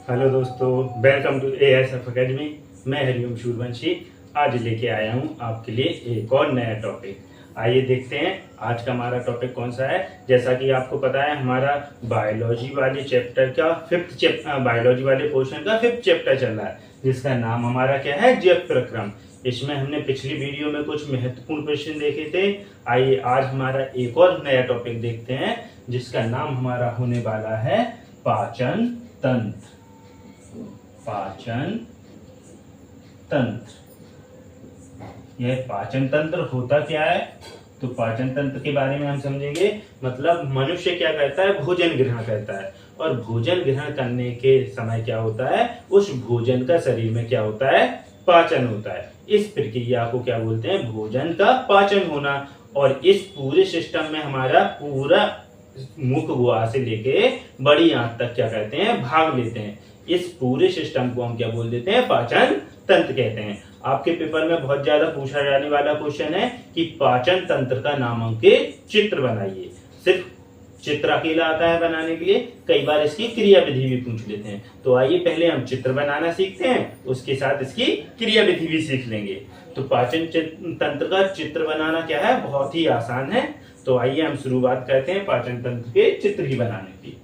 Hello दोस्तों, welcome to ASF academy. मैं हरिओम सूर्यवंशी आज लेके आया हूँ आपके लिए एक और नया टॉपिक। आइए देखते हैं आज का हमारा टॉपिक कौन सा है। जैसा कि आपको पता है, हमारा बायोलॉजी वाले चैप्टर का बायोलॉजी वाले पोर्शन का 5th चैप्टर चल रहा है, जिसका नाम हमारा क्या है, जैव प्रक्रम। इसमें हमने पिछली वीडियो में कुछ महत्वपूर्ण क्वेश्चन देखे थे। आइए आज हमारा एक और नया टॉपिक देखते हैं, जिसका नाम हमारा होने वाला है पाचन तंत्र। पाचन तंत्र, यह पाचन तंत्र होता क्या है? तो पाचन तंत्र के बारे में हम समझेंगे। मतलब मनुष्य क्या करता है, भोजन ग्रहण करता है, और भोजन ग्रहण करने के समय क्या होता है, उस भोजन का शरीर में क्या होता है, पाचन होता है। इस प्रक्रिया को क्या बोलते हैं, भोजन का पाचन होना। और इस पूरे सिस्टम में हमारा पूरा मुख गुहा से लेके बड़ी आंत तक क्या कहते हैं, भाग लेते हैं। इस पूरे सिस्टम को हम क्या बोल देते हैं, पाचन तंत्र कहते हैं। आपके पेपर में बहुत ज्यादा पूछा जाने वाला क्वेश्चन है कि पाचन तंत्र का नामांकित चित्र बनाइए। सिर्फ चित्र अकेला आता है बनाने के लिए, कई बार इसकी क्रिया विधि भी पूछ लेते हैं। तो आइए पहले हम चित्र बनाना सीखते हैं, उसके साथ इसकी क्रिया विधि भी सीख लेंगे। तो पाचन तंत्र का चित्र बनाना क्या है, बहुत ही आसान है। तो आइए हम शुरुआत करते हैं पाचन तंत्र के चित्र की बनाने की।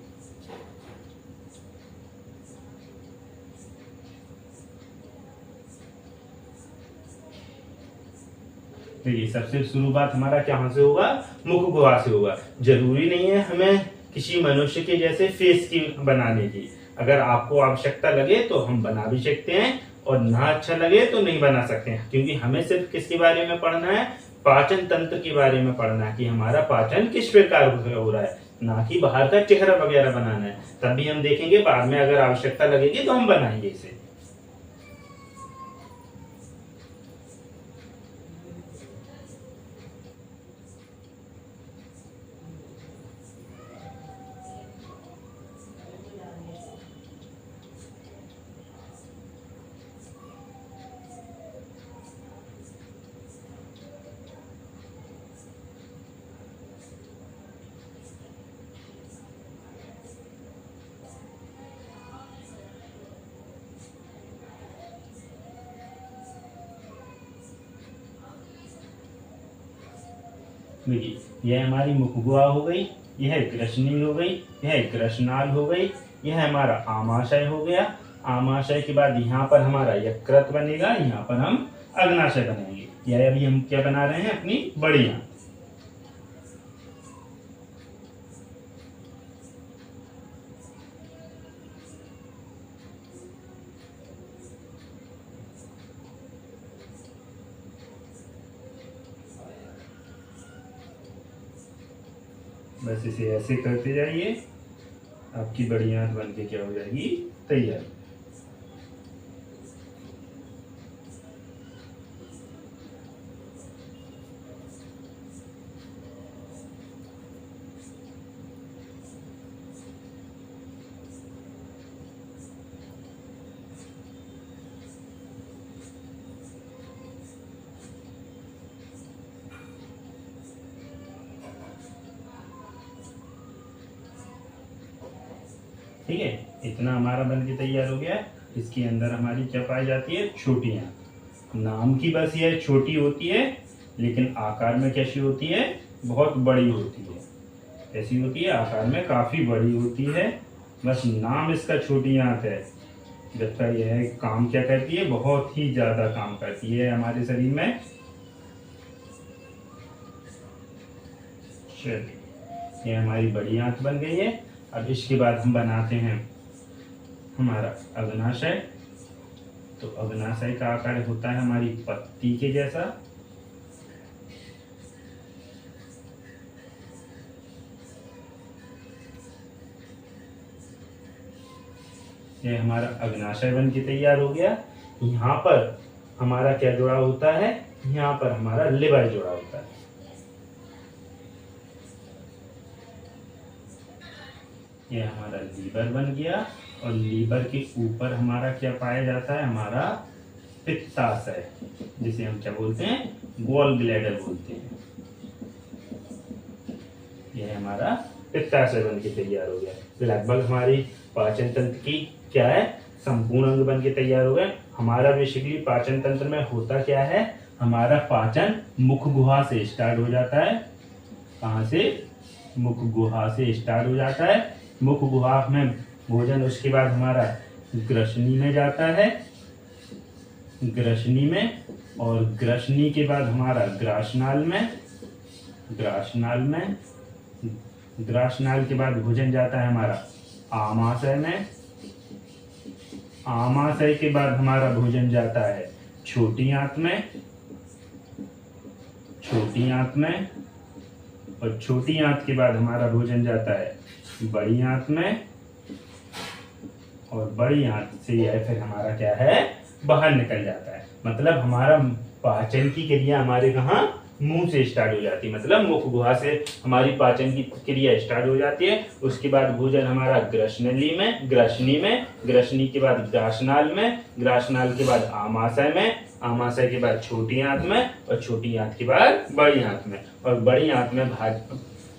तो ये सबसे शुरुआत हमारा कहाँ से होगा, मुख गुहा से होगा। जरूरी नहीं है हमें किसी मनुष्य के जैसे फेस की बनाने की। अगर आपको आवश्यकता लगे तो हम बना भी सकते हैं, और ना अच्छा लगे तो नहीं बना सकते हैं, क्योंकि हमें सिर्फ किसके बारे में पढ़ना है, पाचन तंत्र के बारे में पढ़ना है कि हमारा पाचन किस प्रकार हो रहा है, ना कि बाहर का चेहरा वगैरह बनाना है। तभी हम देखेंगे, बाद में अगर आवश्यकता लगेगी तो हम बनाएंगे इसे। देखिए, यह हमारी मुखगुहा हो गई, यह कृष्णनी हो गई, यह कृष्णाल हो गई, यह हमारा आमाशय हो गया। आमाशय के बाद यहाँ पर हमारा यकृत बनेगा, यहाँ पर हम अग्नाशय बनाएंगे। यह अभी हम क्या बना रहे हैं, अपनी बड़ी आंत। बस इसे ऐसे करते जाइए, आपकी बड़ी आंत बन के क्या हो जाएगी, तैयार। ठीक है, इतना हमारा बन के तैयार हो गया। इसके अंदर हमारी क्या पाई जाती है, छोटी आंत। नाम की बस यह छोटी होती है, लेकिन आकार में कैसी होती है, बहुत बड़ी होती है। कैसी होती है, आकार में काफी बड़ी होती है। बस नाम इसका छोटी आंत है, जबकि यह काम क्या करती है, बहुत ही ज्यादा काम करती है हमारे शरीर में। चलिए, ये हमारी बड़ी आंत बन गई है। अब इसके बाद हम बनाते हैं हमारा अग्नाशय। तो अग्नाशय का आकार होता है हमारी पत्ती के जैसा। यह हमारा अग्नाशय बन के तैयार हो गया। यहाँ पर हमारा क्या जुड़ा होता है, यहाँ पर हमारा लिवर जुड़ा होता है। ये हमारा लीवर बन गया, और लीवर के ऊपर हमारा क्या पाया जाता है, हमारा पित्ताशय, जिसे हम क्या बोलते हैं, गॉल ब्लैडर बोलते हैं। यह हमारा पित्ताशय बन के तैयार हो गया। लगभग हमारी पाचन तंत्र की क्या है, संपूर्ण अंग बन के तैयार हो गए। हमारा बेसिकली पाचन तंत्र में होता क्या है, हमारा पाचन मुख गुहा से स्टार्ट हो जाता है। कहाँ से? मुख गुहा से स्टार्ट हो जाता है। मुख गुहा में भोजन, उसके बाद हमारा ग्रसनी में जाता है, ग्रसनी में, और ग्रसनी के बाद हमारा ग्रासनाल में, ग्रासनाल में, ग्रासनाल के बाद भोजन जाता है हमारा आमाशय में, आमाशय के बाद हमारा भोजन जाता है छोटी आंत में, छोटी आंत में, और छोटी आंत के बाद हमारा भोजन जाता है बड़ी आंत में, और बड़ी आंत से यह फिर हमारा क्या है, बाहर निकल जाता है। मतलब हमारा पाचन की क्रिया हमारे कहाँ, मुंह से स्टार्ट हो जाती है। मतलब मुख गुहा से हमारी पाचन की क्रिया स्टार्ट हो जाती है। उसके बाद भोजन हमारा ग्रसनली में, ग्रसनी में, ग्रसनी के बाद ग्रासनाल में, ग्रासनाल के बाद आमाशय में, आमाशय के बाद छोटी आंत में, और छोटी आंत के बाद बड़ी आंत में, और बड़ी आंत में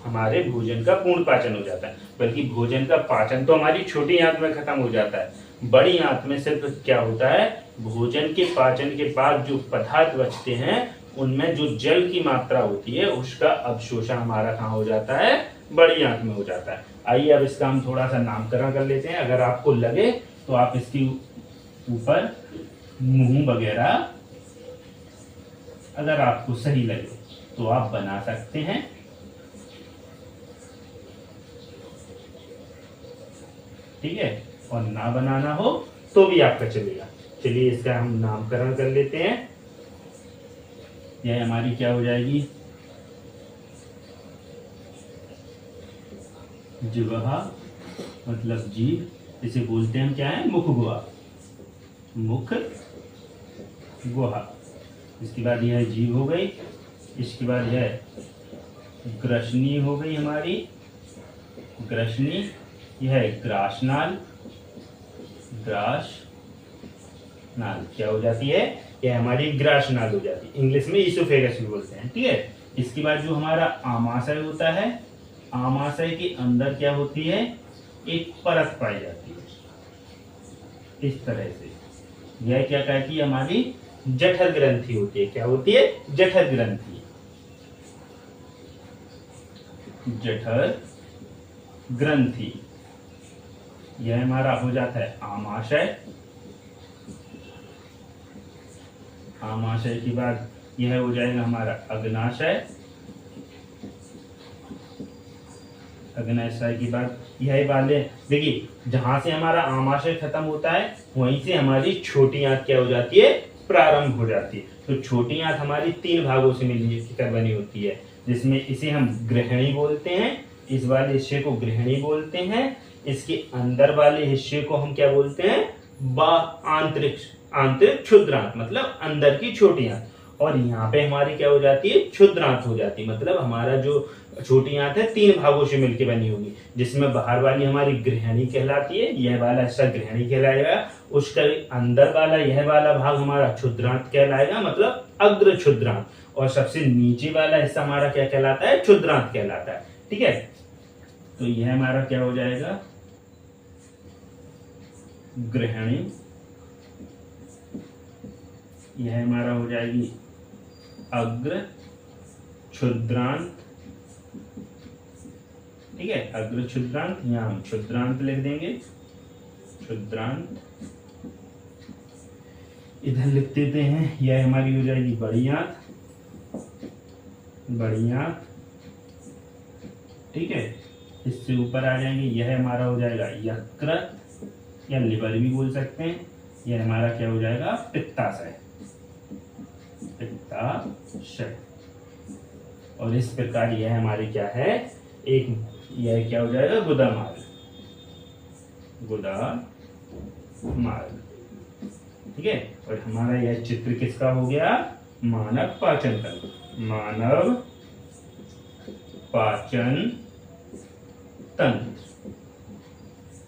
हमारे भोजन का पूर्ण पाचन हो जाता है। बल्कि भोजन का पाचन तो हमारी छोटी आंत में खत्म हो जाता है। बड़ी आंत में सिर्फ क्या होता है, भोजन के पाचन के बाद जो पदार्थ बचते हैं उनमें जो जल की मात्रा होती है उसका अवशोषण हमारा कहाँ हो जाता है, बड़ी आंत में हो जाता है। आइए अब इसका हम थोड़ा सा नामकरण कर लेते हैं। अगर आपको लगे तो आप इसके ऊपर मुंह वगैरह अगर आपको सही लगे तो आप बना सकते हैं। ठीक है, और ना बनाना हो तो भी आपका चलेगा। चलिए इसका हम नामकरण कर लेते हैं। यह हमारी क्या हो जाएगी, जिह्वा, मतलब जीभ, इसे बोलते हैं क्या है, मुख गुहा, मुख गुहा। इसके बाद यह जीभ हो गई, इसके बाद यह ग्रसनी हो गई हमारी, ग्रसनी, यह ग्रासनाल, ग्रासनाल क्या हो जाती है, यह हमारी ग्रासनाल हो जाती है। इंग्लिश में ईसोफेगस भी बोलते हैं। ठीक है, इसके बाद जो हमारा आमाशय होता है, आमाशय के अंदर क्या होती है, एक परत पाई जाती है इस तरह से। यह क्या कहती है, हमारी जठर ग्रंथि होती है। क्या होती है, जठर ग्रंथि, जठर ग्रंथि। यह हमारा हो जाता है आमाशय, आमाशय के बाद यह हो जाएगा हमारा अग्नाशय, अग्नाशय के बाद यह वाले, देखिए जहां से हमारा आमाशय खत्म होता है वहीं से हमारी छोटी आंत क्या हो जाती है, प्रारंभ हो जाती है। तो छोटी आंत हमारी 3 भागों से मिलकर बनी होती है, जिसमें इसे हम गृहिणी बोलते हैं, इस वाले हिस्से को गृहिणी बोलते हैं, इसके अंदर वाले हिस्से को हम क्या बोलते हैं, आंतरिक, आंतरिक क्षुद्रांत, मतलब अंदर की छोटी आंत। और यहाँ पे हमारी क्या हो जाती है, क्षुद्रांत हो जाती है। मतलब हमारा जो छोटी आंत है 3 भागों से मिलकर बनी होगी, जिसमें बाहर वाली हमारी गृहिणी कहलाती है, यह वाला हिस्सा गृहिणी कहलाएगा, उसका अंदर वाला यह वाला भाग हमारा क्षुद्रांत कहलाएगा, मतलब अग्र क्षुद्रांत, और सबसे नीचे वाला हिस्सा हमारा क्या कहलाता है, क्षुद्रांत कहलाता है। ठीक है, तो यह हमारा क्या हो जाएगा, गृहिणी, यह हमारा हो जाएगी अग्र क्षुद्रांत। ठीक है, अग्र क्षुद्रांत, यहां हम क्षुद्रांत लिख देंगे, क्षुद्रांत इधर लिख देते हैं। यह हमारी हो जाएगी बड़ी आंत, बड़ी आंत। ठीक है, इससे ऊपर आ जाएंगे, यह हमारा हो जाएगा यकृत या लिवर भी बोल सकते हैं। यह हमारा क्या हो जाएगा, पित्ताशय, पित्ताशय। और इस प्रकार यह हमारी क्या है, एक यह क्या हो जाएगा, गुदा मार्ग, गुदा मार्ग। ठीक है, और हमारा यह चित्र किसका हो गया, मानव पाचन तंत्र, मानव पाचन तंत्र।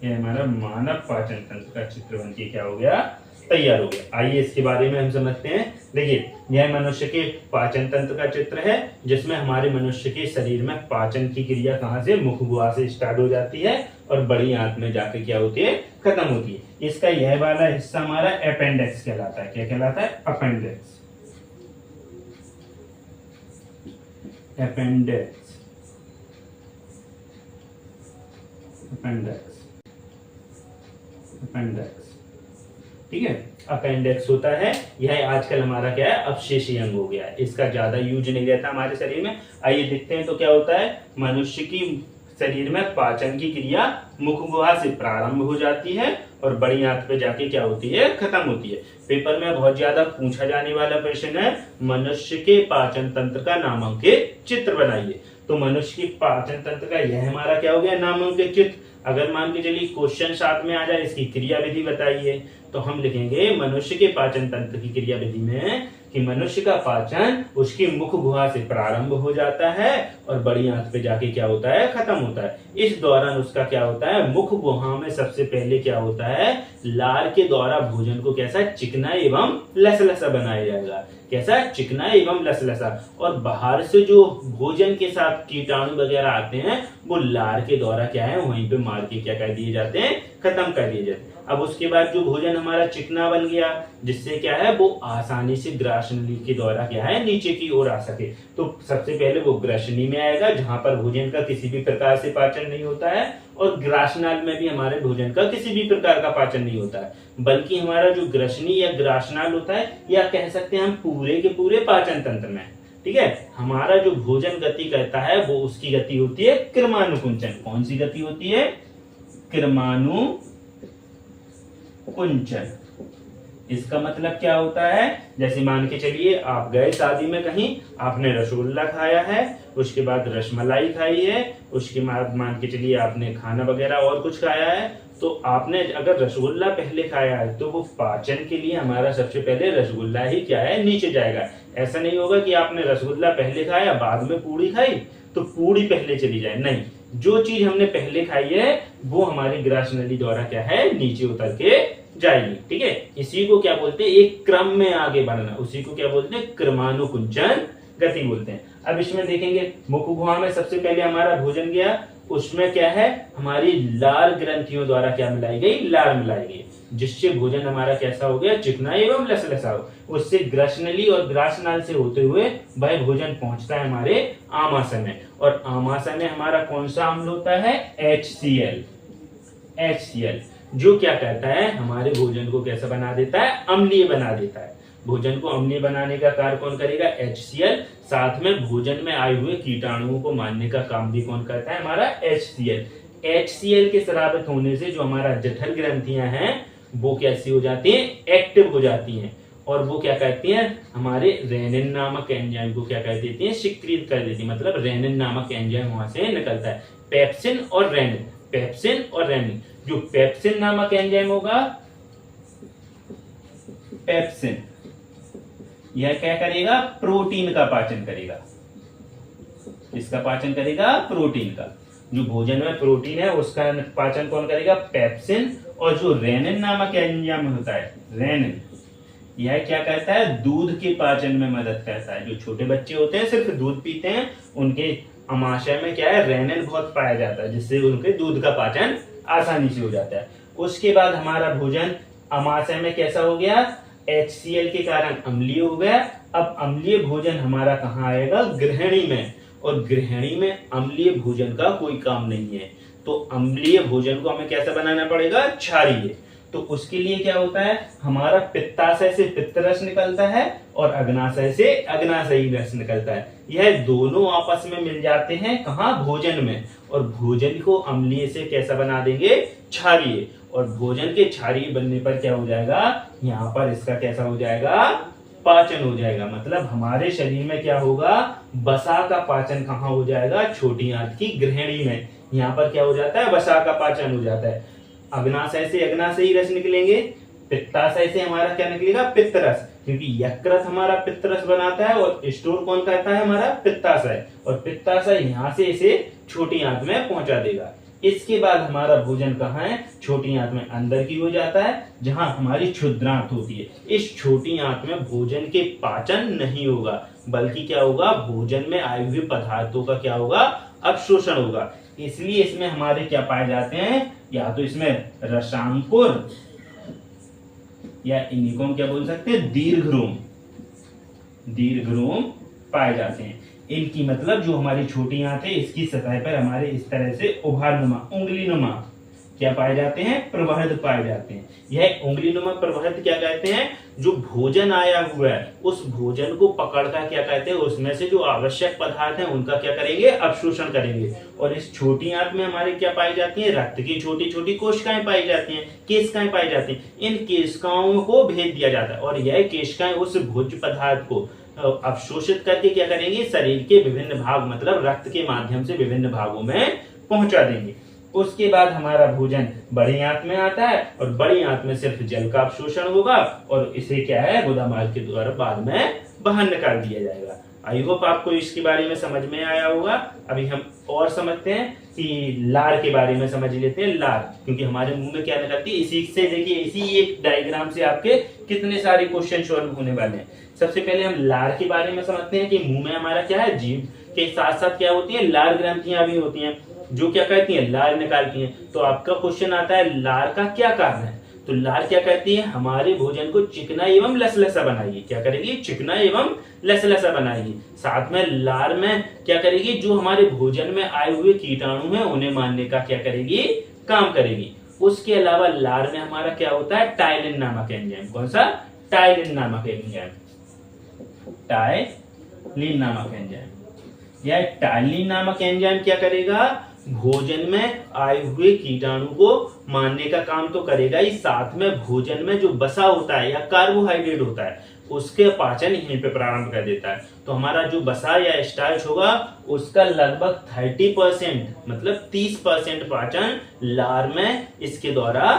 यह हमारा मानव पाचन तंत्र का चित्र बनके क्या हो गया, तैयार हो गया। आइए इसके बारे में हम समझते हैं। देखिए यह मनुष्य के पाचन तंत्र का चित्र है, जिसमें हमारे मनुष्य के शरीर में पाचन की क्रिया कहाँ से, मुख गुहा से स्टार्ट हो जाती है और बड़ी आंत में जाके क्या होती है, खत्म होती है। इसका यह वाला हिस्सा हमारा अपेंडिक्स कहलाता है। क्या कहलाता है? अपेंडिक्स। अपेंडिक्स, अपेंडिक्स, अपेंडिक्स, ठीक है। अपेंडिक्स होता है, यह आजकल हमारा क्या है, अपशेषी अंग हो गया है, इसका ज्यादा यूज नहीं रहता हमारे शरीर में। आइए देखते हैं तो क्या होता है। मनुष्य की शरीर में पाचन की क्रिया मुख गुहा से प्रारंभ हो जाती है और बड़ी आंत पे जाके क्या होती है, खत्म होती है। पेपर में बहुत ज्यादा पूछा जाने वाला क्वेश्चन है, मनुष्य के पाचन तंत्र का नामांकित चित्र बनाइए। तो मनुष्य की पाचन तंत्र का यह हमारा क्या हो गया, नामांकित चित्र। अगर मान के चलिए क्वेश्चन साथ में आ जाए इसकी क्रिया विधि बताइए, तो हम लिखेंगे मनुष्य के पाचन तंत्र की क्रिया विधि में कि मनुष्य का पाचन उसकी मुख गुहा से प्रारंभ हो जाता है और बड़ी आंत पे जाके क्या होता है, खत्म होता है। इस दौरान उसका क्या होता है, मुख गुहा में सबसे पहले क्या होता है, लार के द्वारा भोजन को कैसा, चिकना एवं लसलसा बनाया जाएगा। कैसा, चिकना एवं लसलसा। और बाहर से जो भोजन के साथ कीटाणु वगैरह आते हैं वो लार के द्वारा क्या है, वहीं पे मार के क्या कर दिए जाते हैं, खत्म कर दिए जाते हैं। अब उसके बाद जो भोजन हमारा चिकना बन गया, जिससे क्या है वो आसानी से ग्रासनली के द्वारा क्या है, नीचे की ओर आ सके। तो सबसे पहले वो ग्रासनी में आएगा, जहां पर भोजन का किसी भी प्रकार से पाचन नहीं होता है, और ग्रासनाल में भी हमारे भोजन का किसी भी प्रकार का पाचन नहीं होता है, बल्कि हमारा जो ग्रसनी या ग्रासनाल होता है, या कह सकते हैं हम पूरे के पूरे पाचन तंत्र में, ठीक है, हमारा जो भोजन गति करता है वो उसकी गति होती है क्रमानुकुंचन। कौन सी गति होती है, क्रमानुकुंचन। इसका मतलब क्या होता है, जैसे मान के चलिए आप गए शादी में कहीं, आपने रसगुल्ला खाया है, उसके बाद रसमलाई खाई है, उसके बाद मान के चलिए आपने खाना वगैरह और कुछ खाया है, तो आपने अगर रसगुल्ला पहले खाया है तो वो पाचन के लिए हमारा सबसे पहले रसगुल्ला ही क्या है, नीचे जाएगा। ऐसा नहीं होगा कि आपने रसगुल्ला पहले खाया बाद में पूड़ी खाई तो पूड़ी पहले चली जाए, नहीं, जो चीज हमने पहले खाई है वो हमारी ग्रासनली द्वारा क्या है, नीचे उतर के जाएगी, ठीक है। इसी को क्या बोलते हैं, एक क्रम में आगे बढ़ना, उसी को क्या बोलते हैं, क्रमानुकुंचन गति बोलते हैं। अब इसमें देखेंगे मुख गुहा में सबसे पहले हमारा भोजन गया, उसमें क्या है, हमारी लार ग्रंथियों द्वारा क्या मिलाई गई, लार मिलाई गई, जिससे भोजन हमारा कैसा हो गया, चिकना एवं लसलसा हो। उससे ग्रसनली और ग्रासनाल से होते हुए वह भोजन पहुंचता है हमारे आमाशय में, और आमाशय में हमारा कौन सा अम्ल होता है, HCl। HCl जो क्या कहता है, हमारे भोजन को कैसा बना देता है, अम्लीय बना देता है। भोजन को अम्लीय बनाने का कार्य कौन करेगा, HCl। साथ में भोजन में आए हुए कीटाणुओं को मारने का काम भी कौन करता है, हमारा HCl। HCl के शराबत होने से जो हमारा जठर ग्रंथियां हैं वो कैसी हो जाती हैं, एक्टिव हो जाती हैं, और वो क्या करती हैं, हमारे रेनिन नामक एंजाइम को क्या कर देती हैं, सिक्रीट कर देती है। मतलब रेनिन नामक एंजाइम वहां से निकलता है, पेप्सिन और रेनिन, पेप्सिन और रेनिन। जो पेप्सिन नामक एंजाइम होगा, पेप्सिन, यह क्या करेगा, प्रोटीन का पाचन करेगा। इसका पाचन करेगा प्रोटीन का, जो भोजन में प्रोटीन है उसका पाचन कौन करेगा, पेप्सिन। और जो रेनिन नामक एंजाइम होता है, रेनिन, यह क्या करता है, दूध के पाचन में मदद करता है। जो छोटे बच्चे होते हैं सिर्फ दूध पीते हैं, उनके अमाशय में क्या है, रेनिन बहुत पाया जाता है, जिससे उनके दूध का पाचन आसानी से हो जाता है। उसके बाद हमारा भोजन अमाशय में कैसा हो गया, HCl के कारण अम्लीय हो गया। अब अम्लीय भोजन हमारा कहाँ आएगा, गृहिणी में, और गृहिणी में अम्लीय भोजन का कोई काम नहीं है, तो अम्लीय भोजन को हमें कैसा बनाना पड़ेगा, क्षारीय। तो उसके लिए क्या होता है, हमारा पित्ताशय से पित्त रस निकलता है और अग्नाशय से अग्नाशयी रस निकलता है। यह दोनों आपस में मिल जाते हैं कहाँ, भोजन में, और भोजन को अम्लीय से कैसा बना देंगे, क्षारीय। और भोजन के क्षारीय बनने पर क्या हो जाएगा, यहाँ पर इसका कैसा हो जाएगा, पाचन हो जाएगा। मतलब हमारे शरीर में क्या होगा, वसा का पाचन कहाँ हो जाएगा, छोटी आंत की गृहिणी में। यहाँ पर क्या हो जाता है, वसा का पाचन हो जाता है। अग्नाशय से अग्नाशयी रस निकलेंगे, पित्ताशय से हमारा क्या निकलेगा, पित्त रस, क्योंकि यकृत हमारा पित्त रस बनाता है और स्टोर कौन करता है, हमारा पित्ताशय, और पित्ताशय यहाँ से इसे छोटी आंत में पहुंचा देगा। इसके बाद हमारा भोजन कहाँ है, छोटी आंत में अंदर की हो जाता है, जहां हमारी क्षुद्रांत होती है। इस छोटी आंत में भोजन के पाचन नहीं होगा, बल्कि क्या होगा, भोजन में आए हुए पदार्थों का क्या होगा, अवशोषण होगा। इसलिए इसमें हमारे क्या पाए जाते हैं, या तो इसमें रसांकुर, या इन्हीं को हम क्या बोल सकते हैं, दीर्घरोम, दीर्घरोम पाए जाते हैं। इनकी मतलब जो हमारी छोटी आंत है, इसकी सतह पर हमारे इस तरह से उभारनुमा, उंगलीनुमा क्या पाए जाते हैं, प्रवाहित पाए जाते हैं। यह उंगलीनुमा प्रवाहित क्या कहते हैं, जो भोजन आया हुआ है उस भोजन को पकड़कर क्या कहते हैं, उसमें से जो आवश्यक पदार्थ हैं उनका क्या करेंगे, अवशोषण करेंगे। और इस छोटी आंत में हमारे क्या पाई जाती है, रक्त की छोटी छोटी कोशिकाएं पाई जाती हैं, केशिकाएं पाई जाती हैं। इन केशिकाओं को भेज दिया जाता है और यह केशिकाएं उस भोज्य पदार्थ को अवशोषित करके क्या करेंगे, शरीर के विभिन्न भाग मतलब रक्त के माध्यम से विभिन्न भागों में पहुंचा देंगे। उसके बाद हमारा भोजन बड़ी आंत में आता है और बड़ी आंत में सिर्फ जल का अवशोषण होगा और इसे क्या है, गुदामार्ग के द्वारा बाद में बाहर निकाल दिया जाएगा। आई होप आपको इसके बारे में समझ में आया होगा। अभी हम और समझते हैं कि लार के बारे में समझ लेते हैं। लार, क्योंकि हमारे मुंह में क्या निकलती है, इसी से देखिए, इसी एक डायग्राम से आपके कितने सारे क्वेश्चन सॉल्व होने वाले हैं। सबसे पहले हम लार के बारे में समझते हैं कि मुंह में हमारा क्या है, जीभ के साथ साथ क्या होती है, लार ग्रंथियां भी होती हैं जो क्या कहती हैं, लार निकालती हैं। तो आपका क्वेश्चन आता है लार का क्या कारण है, तो लार क्या कहती है, हमारे भोजन को चिकना एवं लसलसा बनाएगी। क्या करेगी, चिकना एवं लसलसा बनाएगी। साथ में लार में क्या करेगी, जो हमारे भोजन में आए हुए कीटाणु हैं उन्हें मारने का क्या करेगी, काम करेगी। उसके अलावा लार में हमारा क्या होता है, टाइलिन नामक एंजाइम। कौन सा, टाइलिन नामक एंजाइम, टाइलिन नामक एंजाइम। यह टाइलिन नामक एंजाइम क्या करेगा, भोजन में आए हुए कीटाणु को मारने का काम तो करेगा ही, साथ में भोजन में जो बसा होता है या कार्बोहाइड्रेट होता है उसके पाचन यहीं पे प्रारंभ कर देता है। तो हमारा जो बसा या स्टार्च होगा उसका लगभग 30% मतलब 30% पाचन लार में इसके द्वारा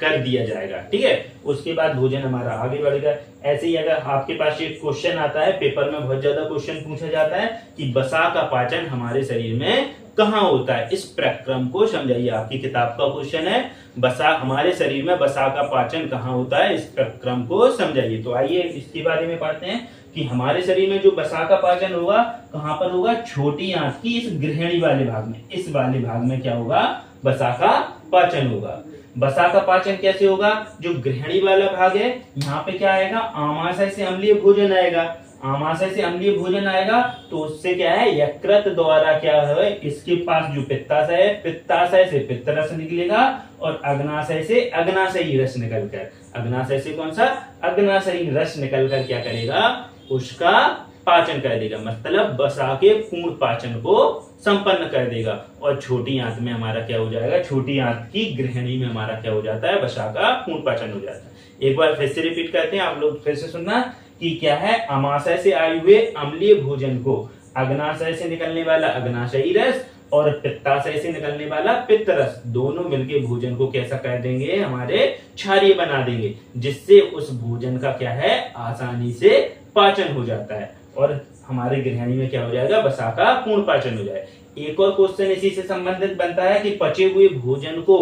कर दिया जाएगा। ठीक है, उसके बाद भोजन हमारा आगे बढ़ेगा। ऐसे ही अगर आपके पास एक क्वेश्चन आता है, पेपर में बहुत ज्यादा क्वेश्चन पूछा जाता है कि बसा का पाचन हमारे शरीर में कहाँ होता है, इस प्रक्रम को समझाइए। आपकी किताब का क्वेश्चन है, बसा हमारे शरीर में बसा का पाचन कहाँ होता है, इस प्रक्रम को समझाइए। तो आइए इसके बारे में पढ़ते हैं कि हमारे शरीर में जो बसा का पाचन होगा कहाँ पर होगा, छोटी आंत की इस गृहिणी वाले भाग में, इस वाले भाग में क्या होगा, बसा का पाचन होगा। बसा का पाचन कैसे होगा, जो गृहिणी वाला भाग है यहाँ पे क्या आएगा, आमाशय से अम्लीय भोजन आएगा। आमाशय से अम्लीय भोजन आएगा तो उससे क्या है, यकृत द्वारा क्या है, इसके पास जो पित्ताशय है, पित्ताशय से पित्त रस निकलेगा और अग्नाशय से अग्नाशयी रस निकलकर, अग्नाशय से कौन सा, अग्नाशयी रस निकलकर क्या करेगा, उसका पाचन कर देगा। मतलब बसा के पूर्ण पाचन को संपन्न कर देगा। और छोटी आंत में हमारा क्या हो जाएगा, छोटी आंत की गृहिणी में हमारा क्या हो जाता है, बसा का पूर्ण पाचन हो जाता है। एक बार फिर से रिपीट करते हैं, आप लोग फिर से सुनना कि क्या है, आमाशय से आए हुए अम्लीय भोजन को अग्नाशय से निकलने वाला अग्नाशयी रस और पित्ताशय से निकलने वाला पित्त रस दोनों मिलके भोजन को कैसा कर देंगे, हमारे क्षारीय बना देंगे, जिससे उस भोजन का क्या है, आसानी से पाचन हो जाता है और हमारे गृहिणी में क्या हो जाएगा, बसा का पूर्ण पाचन हो जाए। एक और क्वेश्चन इसी से संबंधित बनता है कि पचे हुए भोजन को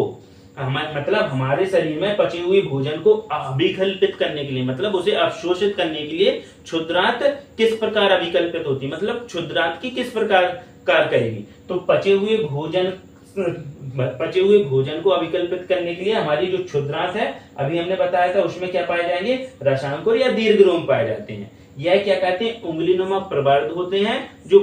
मतलब हमारे शरीर में पचे हुए भोजन को अभिकल्पित करने के लिए, मतलब उसे अवशोषित करने के लिए क्षुद्रांत किस प्रकार अभिकल्पित होती है, मतलब क्षुद्रांत की किस प्रकार कार्य करेगी। तो पचे हुए भोजन को अभिकल्पित करने के लिए हमारी जो क्षुद्रांत है, अभी हमने बताया था, उसमें क्या पाए जाएंगे, रसांकुर या दीर्घरोम पाए जाते हैं। यह क्या कहते हैं, उंगलीनुमा प्रवर्ध होते हैं, जो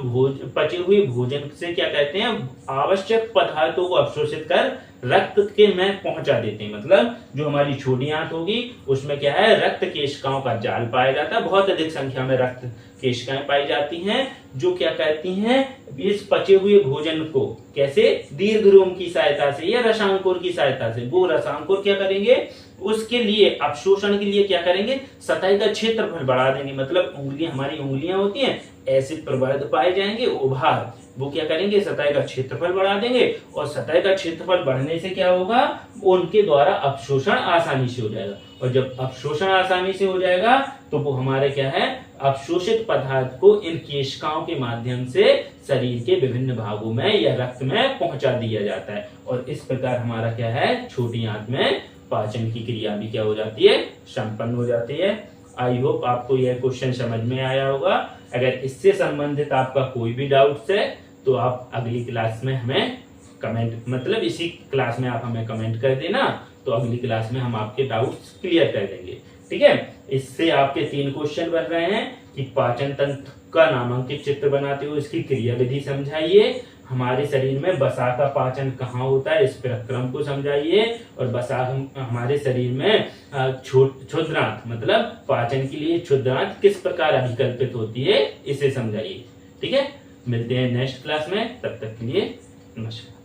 पचे हुए भोजन से क्या कहते हैं, आवश्यक पदार्थों को अवशोषित कर रक्त के में पहुंचा देते हैं। मतलब जो हमारी छोटी आंत होगी उसमें क्या है, रक्त केशिकाओं का जाल पाया जाता है, बहुत अधिक संख्या में रक्त केशिकाएं पाई जाती हैं, जो क्या कहती हैं, इस पचे हुए भोजन को कैसे, दीर्घरोम की सहायता से या रसांकुर की सहायता से, वो रसांकुर क्या करेंगे, उसके लिए अवशोषण के लिए क्या करेंगे, सतह का क्षेत्रफल बढ़ा देंगे। मतलब उंगलियां, हमारी उंगलियां होती हैं, ऐसे प्रवर्ध पाए जाएंगे, उभार वो क्या करेंगे, सतह का क्षेत्रफल बढ़ा देंगे, और सतह का क्षेत्रफल बढ़ने से क्या होगा, उनके द्वारा अपशोषण आसानी से हो जाएगा, और जब अपशोषण आसानी से हो जाएगा तो वो हमारे क्या है, अपशोषित पदार्थ को इन केशिकाओं के माध्यम से शरीर के विभिन्न भागों में या रक्त में पहुंचा दिया जाता है, और इस प्रकार हमारा क्या है, छोटी आंत में पाचन की क्रिया भी क्या हो जाती है, संपन्न हो जाती है। आई होप आपको यह क्वेश्चन समझ में आया होगा। अगर इससे संबंधित आपका कोई भी डाउट्स है तो आप अगली क्लास में हमें कमेंट, मतलब इसी क्लास में आप हमें कमेंट कर देना, तो अगली क्लास में हम आपके डाउट्स क्लियर कर देंगे। ठीक है, इससे आपके 3 क्वेश्चन बन रहे हैं कि पाचन तंत्र का नामांकित चित्र बनाते हुए इसकी क्रिया विधि समझाइए, हमारे शरीर में वसा का पाचन कहाँ होता है इस प्रक्रम को समझाइए, और वसा हमारे शरीर में क्षुद्रांत मतलब पाचन के लिए क्षुद्रांत किस प्रकार अभिकल्पित होती है इसे समझाइए। ठीक है, मिलते हैं नेक्स्ट क्लास में, तब तक के लिए नमस्कार।